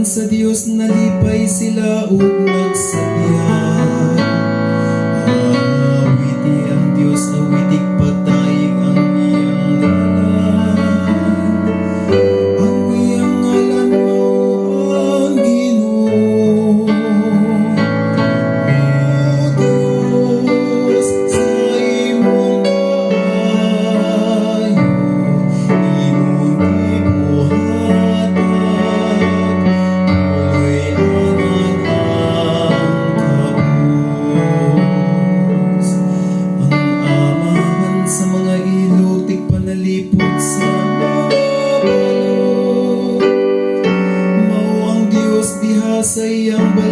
sa Dios nalipay sila ug nagsabihan. Awiti ang Dios, awitig patayig ang iyang ngalan. Ang iyang ngalan mao ang Ginoo. O Dios, sa imong kaayo, imong gibuhatag, tuloy angan ang kabus. Ang amahan sa mga ilog, tigpanalipod sa babalo. Mao ang Dios diha sa iyang balay.